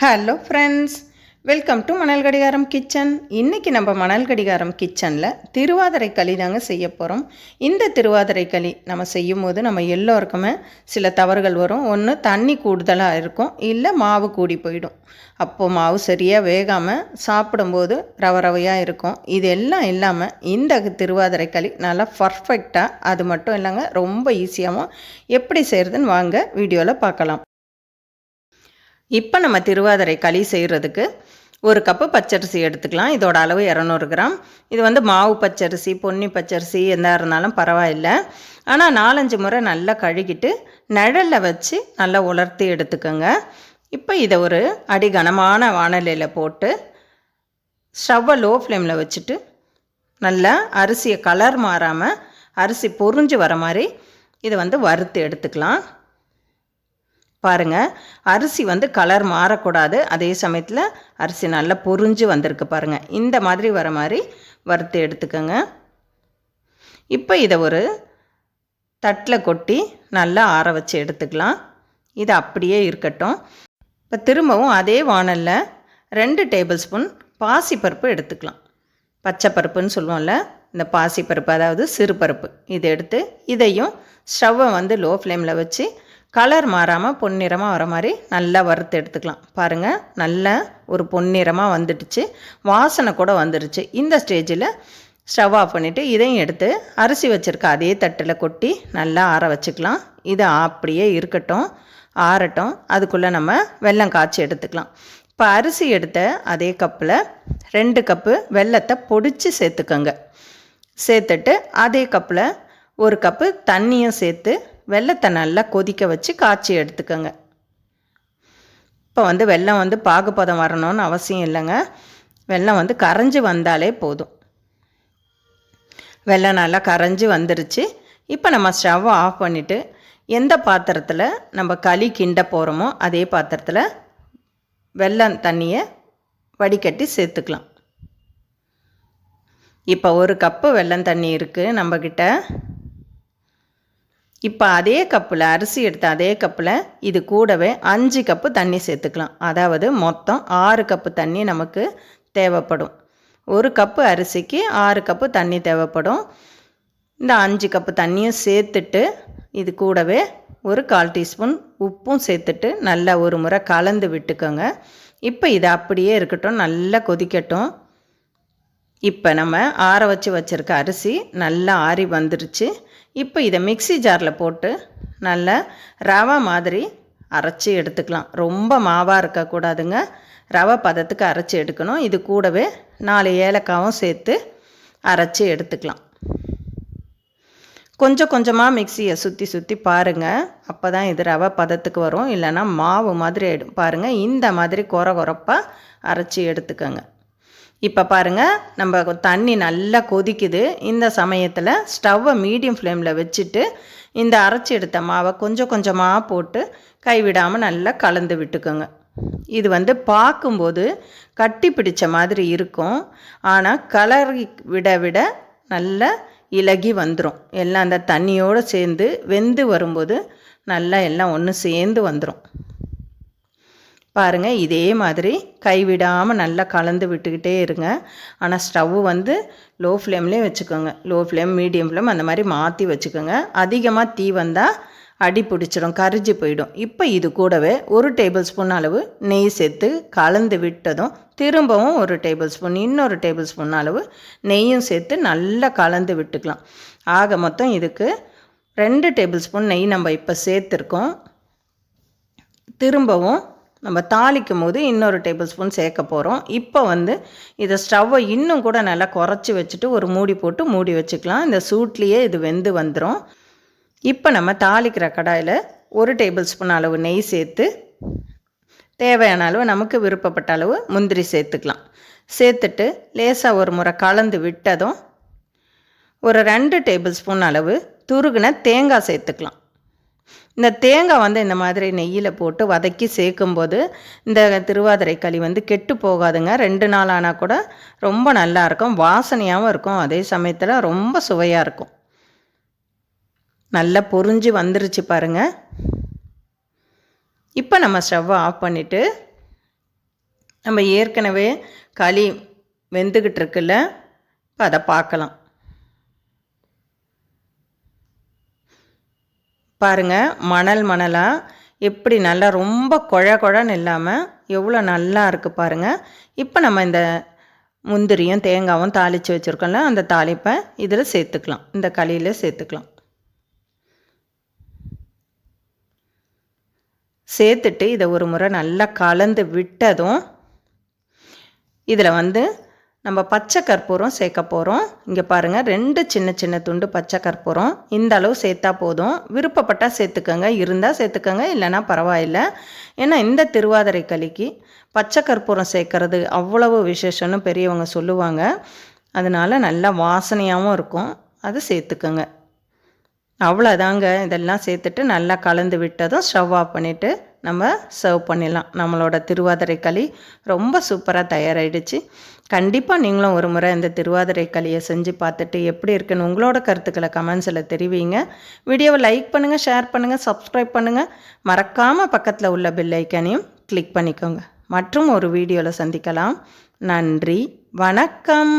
Hello friends, welcome to மணல் கடிகாரம் kitchen. இன்றைக்கி நம்ம மணல் கடிகாரம் கிச்சனில் திருவாதிரை களி தாங்க செய்ய போகிறோம். இந்த திருவாதிரை களி நம்ம செய்யும் போது நம்ம எல்லோருக்குமே சில தவறுகள் வரும். ஒன்று, தண்ணி கூடுதலாக இருக்கும், இல்லை மாவு கூடி போயிடும். அப்போது மாவு சரியாக வேகாமல் சாப்பிடும்போது ரவை ரவையாக இருக்கும். இது எல்லாம் இல்லாமல் இந்த திருவாதிரை களி நல்லா பர்ஃபெக்டாக, அது மட்டும் இல்லைங்க, ரொம்ப ஈஸியாகவும் எப்படி செய்கிறதுன்னு வாங்க வீடியோவில் பார்க்கலாம். இப்போ நம்ம திருவாதிரை களி செய்கிறதுக்கு ஒரு கப்பு பச்சரிசி எடுத்துக்கலாம். இதோட அளவு 200 கிராம். இது வந்து மாவு பச்சரிசி, பொன்னி பச்சரிசி எதாக இருந்தாலும் பரவாயில்லை. ஆனால் 4-5 முறை நல்லா கழுகிட்டு நிழலில் வச்சு நல்லா உலர்த்தி எடுத்துக்கோங்க. இப்போ இதை ஒரு அடி கனமான வாணலியில் போட்டு ஸ்டவ்வை லோ ஃப்ளேமில் வச்சுட்டு நல்லா அரிசியை கலர் மாறாமல் அரிசி பொரிஞ்சு வர மாதிரி இதை வந்து வறுத்து எடுத்துக்கலாம். பாருங்கள், அரிசி வந்து கலர் மாறக்கூடாது, அதே சமயத்தில் அரிசி நல்லா பொரிஞ்சு வந்திருக்கு பாருங்கள். இந்த மாதிரி வர மாதிரி வறுத்து எடுத்துக்கோங்க. இப்போ இதை ஒரு தட்டில் கொட்டி நல்லா ஆற வச்சு எடுத்துக்கலாம். இது அப்படியே இருக்கட்டும். இப்போ திரும்பவும் அதே வாணலில் 2 டேபிள் ஸ்பூன் பாசிப்பருப்பு எடுத்துக்கலாம். பச்சை பருப்புன்னு சொல்லுவோம்ல, இந்த பாசிப்பருப்பு, அதாவது சிறுபருப்பு, இது எடுத்து இதையும் ஸ்டவ்வை வந்து லோ ஃப்ளேமில் வச்சு கலர் மாறாமல் பொன்னிறமாக வர மாதிரி நல்லா வறுத்து எடுத்துக்கலாம். பாருங்கள், நல்லா ஒரு பொன்னிறமாக வந்துடுச்சு, வாசனை கூட வந்துடுச்சு. இந்த ஸ்டேஜில் ஸ்டவ் ஆஃப் பண்ணிவிட்டு இதையும் எடுத்து அரிசி வச்சுருக்க அதே தட்டில் கொட்டி நல்லா ஆற வச்சுக்கலாம். இது அப்படியே இருக்கட்டும், ஆறட்டும். அதுக்குள்ளே நம்ம வெல்லம் காய்ச்சி எடுத்துக்கலாம். இப்போ அரிசி எடுத்த அதே கப்பில் 2 கப்பு வெல்லத்தை பொடிச்சு சேர்த்துக்கோங்க. சேர்த்துட்டு அதே கப்பில் 1 கப்பு தண்ணியும் சேர்த்து வெல்லத்தை நல்லா கொதிக்க வச்சு காய்ச்சி எடுத்துக்கோங்க. இப்போ வந்து வெல்லம் வந்து பாகுபதம் வரணும்னு அவசியம் இல்லைங்க. வெல்லம் வந்து கரைஞ்சி வந்தாலே போதும். வெல்லம் நல்லா கரைஞ்சி வந்துருச்சு. இப்போ நம்ம ஸ்டவ்வை ஆஃப் பண்ணிவிட்டு எந்த பாத்திரத்தில் நம்ம களி கிண்ட போகிறோமோ அதே பாத்திரத்தில் வெல்லம் தண்ணியை வடிகட்டி சேர்த்துக்கலாம். இப்போ 1 கப்பு வெல்லம் தண்ணி இருக்குது நம்மக்கிட்ட. இப்போ அதே கப்பில் அரிசி எடுத்த அதே கப்பில் இது கூடவே 5 கப்பு தண்ணி சேர்த்துக்கலாம். அதாவது மொத்தம் 6 கப்பு தண்ணி நமக்கு தேவைப்படும். 1 கப்பு அரிசிக்கு 6 கப்பு தண்ணி தேவைப்படும். இந்த 5 கப்பு தண்ணியும் சேர்த்துட்டு இது கூடவே ஒரு 1/4 டீஸ்பூன் உப்பும் சேர்த்துட்டு நல்லா ஒரு முறை கலந்து விட்டுக்கோங்க. இப்போ இது அப்படியே இருக்கட்டும், நல்லா கொதிக்கட்டும். இப்போ நம்ம ஆற வச்சுருக்க அரிசி நல்லா ஆறி வந்துருச்சு. இப்போ இதை மிக்ஸி ஜாரில் போட்டு நல்லா ரவை மாதிரி அரைச்சி எடுத்துக்கலாம். ரொம்ப மாவாக இருக்கக்கூடாதுங்க, ரவை பதத்துக்கு அரைச்சி எடுக்கணும். இது கூடவே 4 ஏலக்காவும் சேர்த்து அரைச்சி எடுத்துக்கலாம். கொஞ்சம் கொஞ்சமாக மிக்ஸியை சுற்றி பாருங்கள், அப்போ தான் இது ரவை பதத்துக்கு வரும். இல்லைன்னா மாவு மாதிரி ஆகிடும். பாருங்கள், இந்த மாதிரி கொரப்பாக அரைச்சி எடுத்துக்கோங்க. இப்போ பாருங்கள், நம்ம தண்ணி நல்லா கொதிக்குது. இந்த சமயத்தில் ஸ்டவ்வை மீடியம் ஃப்ளேமில் வச்சுட்டு இந்த அரைச்சி எடுத்த மாவை கொஞ்சம் கொஞ்சமாக போட்டு கைவிடாமல் நல்லா கலந்து விட்டுக்கோங்க. இது வந்து பார்க்கும்போது கட்டி பிடிச்ச மாதிரி இருக்கும், ஆனால் கலரி விட நல்லா இலகி வந்துடும். எல்லாம் அந்த தண்ணியோடு சேர்ந்து வெந்து வரும்போது நல்லா எல்லாம் ஒன்று சேர்ந்து வந்துடும். பாருங்கள், இதே மாதிரி கைவிடாமல் நல்லா கலந்து விட்டுக்கிட்டே இருங்க. ஆனால் ஸ்டவ்வு வந்து லோ ஃப்ளேம்லேயே வச்சுக்கோங்க. லோ ஃப்ளேம், மீடியம் ஃப்ளேம் அந்த மாதிரி மாற்றி வச்சுக்கோங்க. அதிகமாக தீ வந்தால் அடி பிடிச்சிடும், கரிஞ்சு போயிடும். இப்போ இது கூடவே 1 டேபிள் ஸ்பூன் அளவு நெய் சேர்த்து கலந்து விட்டதும் திரும்பவும் 1 டேபிள் ஸ்பூன், இன்னொரு டேபிள் ஸ்பூன் அளவு நெய்யும் சேர்த்து நல்லா கலந்து விட்டுக்கலாம். ஆக மொத்தம் இதுக்கு 2 டேபிள் ஸ்பூன் நெய் நம்ம இப்போ சேர்த்துருக்கோம். திரும்பவும் நம்ம தாளிக்கும் போது இன்னொரு டேபிள் ஸ்பூன் சேர்க்க போகிறோம். இப்போ வந்து இதை ஸ்டவ்வை இன்னும் கூட நல்லா குறைச்சி வச்சுட்டு ஒரு மூடி போட்டு மூடி வச்சுக்கலாம். இந்த சூட்லேயே இது வெந்து வந்துடும். இப்போ நம்ம தாளிக்கிற கடாயில் 1 டேபிள் ஸ்பூன் அளவு நெய் சேர்த்து தேவையான அளவு, நமக்கு விருப்பப்பட்ட அளவு முந்திரி சேர்த்துக்கலாம். சேர்த்துட்டு லேசாக ஒரு முறை கலந்து விட்டதும் ஒரு 2 டேபிள் ஸ்பூன் அளவு துருகின தேங்காய் சேர்த்துக்கலாம். இந்த தேங்காய் வந்து இந்த மாதிரி நெய்யில் போட்டு வதக்கி சேர்க்கும்போது இந்த திருவாதிரை களி வந்து கெட்டு போகாதுங்க. 2 நாள் ஆனால் கூட ரொம்ப நல்லாயிருக்கும், வாசனையாகவும் இருக்கும், அதே சமயத்தில் ரொம்ப சுவையாக இருக்கும். நல்லா பொரிஞ்சு வந்துருச்சு பாருங்கள். இப்போ நம்ம ஸ்டவ்வை ஆஃப் பண்ணிவிட்டு நம்ம ஏற்கனவே களி வெந்துக்கிட்டு இருக்குல்ல, இப்போ அதை பார்க்கலாம். பாருங்கள், மணல் மணலாக எப்படி நல்லா ரொம்ப குழன்னு இல்லாமல் எவ்வளோ நல்லா இருக்குது பாருங்கள். இப்போ நம்ம இந்த முந்திரியும் தேங்காயும் தாளித்து வச்சுருக்கோம்ல, அந்த தாளிப்பை இதில் சேர்த்துக்கலாம், இந்த களியில் சேர்த்துக்கலாம். சேர்த்துட்டு இதை ஒரு முறை நல்லா கலந்து விட்டதும் இதில் நம்ம பச்சை கற்பூரம் சேர்க்க போகிறோம். இங்கே பாருங்கள், 2 சின்ன சின்ன துண்டு பச்சை கற்பூரம், இந்த அளவு சேர்த்தா போதும். விருப்பப்பட்டால் சேர்த்துக்கோங்க, இருந்தால் சேர்த்துக்கோங்க, இல்லைனா பரவாயில்லை. ஏன்னா இந்த திருவாதிரை களிக்கு பச்சை கற்பூரம் சேர்க்கறது அவ்வளவு விசேஷம்னு பெரியவங்க சொல்லுவாங்க. அதனால் நல்லா வாசனையாகவும் இருக்கும், அது சேர்த்துக்கோங்க. அவ்வளோதாங்க. இதெல்லாம் சேர்த்துட்டு நல்லா கலந்து விட்டதும் ஸ்டவ் ஆஃப் பண்ணிவிட்டு நம்ம சர்வ் பண்ணிடலாம். நம்மளோட திருவாதிரை களி ரொம்ப சூப்பராக தயாராகிடுச்சு. கண்டிப்பாக நீங்களும் ஒரு முறை இந்த திருவாதிரை களியை செஞ்சு பார்த்துட்டு எப்படி இருக்குன்னு உங்களோட கருத்துக்களை கமெண்ட்ஸில் தெரிவிங்க. வீடியோவை லைக் பண்ணுங்கள், ஷேர் பண்ணுங்கள், சப்ஸ்கிரைப் பண்ணுங்கள். மறக்காமல் பக்கத்தில் உள்ள பெல் ஐக்கானையும் கிளிக் பண்ணிக்கோங்க. மற்றும் ஒரு வீடியோவில் சந்திக்கலாம். நன்றி, வணக்கம்.